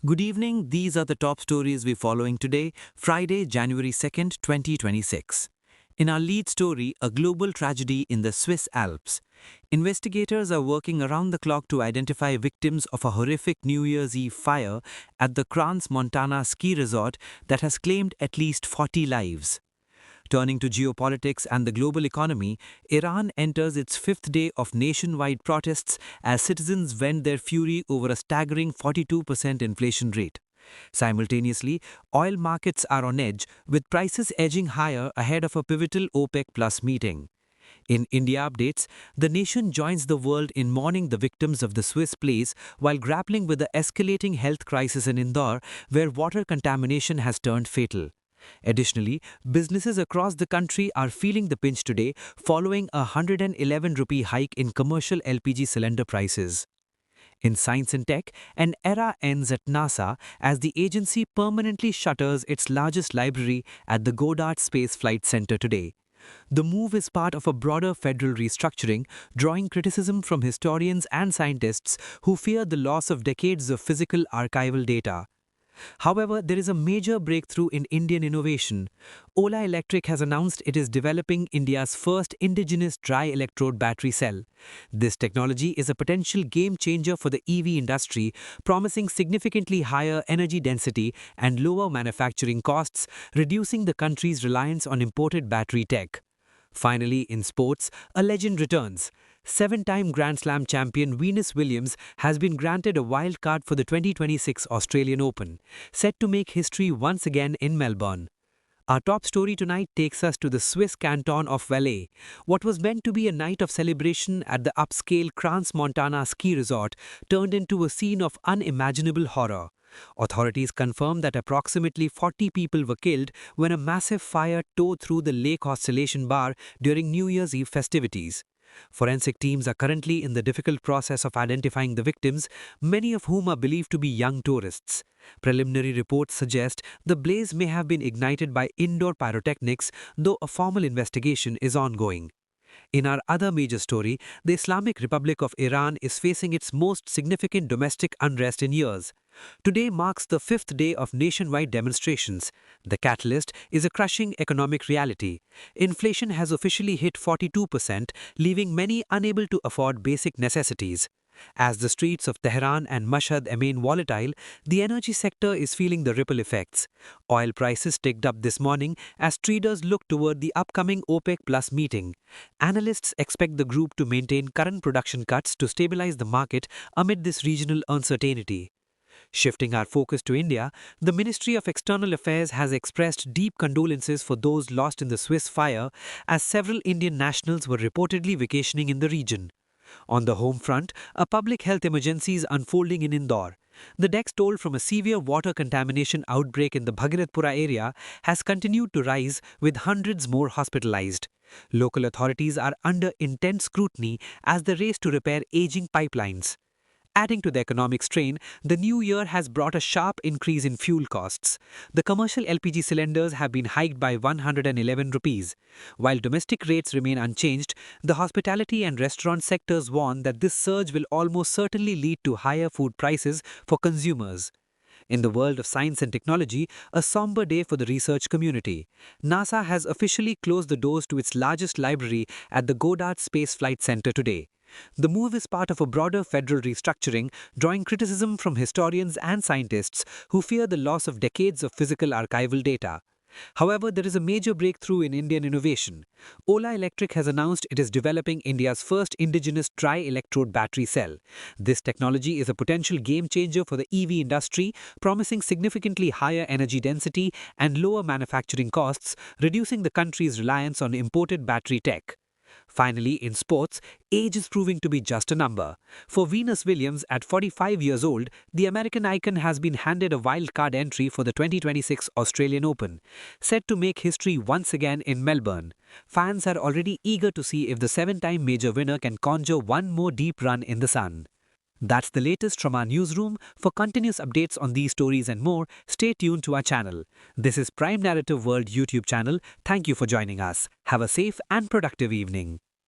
Good evening. These are the top stories we're following today, Friday, January 2nd, 2026. In our lead story, a global tragedy in the Swiss Alps. Investigators are working around the clock to identify victims of a horrific New Year's Eve fire at the Crans Montana ski resort that has claimed at least 40 lives. Turning to geopolitics and the global economy, Iran enters its fifth day of nationwide protests as citizens vent their fury over a staggering 42% inflation rate. Simultaneously, oil markets are on edge, with prices edging higher ahead of a pivotal OPEC Plus meeting. In India updates, the nation joins the world in mourning the victims of the Swiss blaze while grappling with the escalating health crisis in Indore, where water contamination has turned fatal. Additionally, businesses across the country are feeling the pinch today following a 111 rupee hike in commercial LPG cylinder prices. In science and tech, an era ends at NASA as the agency permanently shutters its largest library at the Goddard Space Flight Center today. The move is part of a broader federal restructuring, drawing criticism from historians and scientists who fear the loss of decades of physical archival data. However, there is a major breakthrough in Indian innovation. Ola Electric has announced it is developing India's first indigenous dry electrode battery cell. This technology is a potential game changer for the EV industry, promising significantly higher energy density and lower manufacturing costs, reducing the country's reliance on imported battery tech. Finally, in sports, a legend returns. Seven-time Grand Slam champion Venus Williams has been granted a wild card for the 2026 Australian Open, set to make history once again in Melbourne. Our top story tonight takes us to the Swiss canton of Valais. What was meant to be a night of celebration at the upscale Crans Montana ski resort turned into a scene of unimaginable horror. Authorities confirm that approximately 40 people were killed when a massive fire tore through the Lake Oscillation Bar during New Year's Eve festivities. Forensic teams are currently in the difficult process of identifying the victims, many of whom are believed to be young tourists. Preliminary reports suggest the blaze may have been ignited by indoor pyrotechnics, though a formal investigation is ongoing. In our other major story, the Islamic Republic of Iran is facing its most significant domestic unrest in years. Today marks the fifth day of nationwide demonstrations. The catalyst is a crushing economic reality. Inflation has officially hit 42%, leaving many unable to afford basic necessities. As the streets of Tehran and Mashhad remain volatile, the energy sector is feeling the ripple effects. Oil prices ticked up this morning as traders look toward the upcoming OPEC Plus meeting. Analysts expect the group to maintain current production cuts to stabilize the market amid this regional uncertainty. Shifting our focus to India, the Ministry of External Affairs has expressed deep condolences for those lost in the Swiss fire, as several Indian nationals were reportedly vacationing in the region. On the home front, a public health emergency is unfolding in Indore. The deaths toll from a severe water contamination outbreak in the Bhagirathpura area has continued to rise, with hundreds more hospitalized. Local authorities are under intense scrutiny as they race to repair aging pipelines. Adding to the economic strain, the new year has brought a sharp increase in fuel costs. The commercial LPG cylinders have been hiked by 111 rupees. While domestic rates remain unchanged, the hospitality and restaurant sectors warn that this surge will almost certainly lead to higher food prices for consumers. In the world of science and technology, a somber day for the research community. NASA has officially closed the doors to its largest library at the Goddard Space Flight Center today. The move is part of a broader federal restructuring, drawing criticism from historians and scientists who fear the loss of decades of physical archival data. However, there is a major breakthrough in Indian innovation. Ola Electric has announced it is developing India's first indigenous dry electrode battery cell. This technology is a potential game changer for the EV industry, promising significantly higher energy density and lower manufacturing costs, reducing the country's reliance on imported battery tech. Finally, in sports, age is proving to be just a number. For Venus Williams, at 45 years old, the American icon has been handed a wild card entry for the 2026 Australian Open, set to make history once again in Melbourne. Fans are already eager to see if the seven-time major winner can conjure one more deep run in the sun. That's the latest from our newsroom. For continuous updates on these stories and more, stay tuned to our channel. This is Prime Narrative World YouTube channel. Thank you for joining us. Have a safe and productive evening.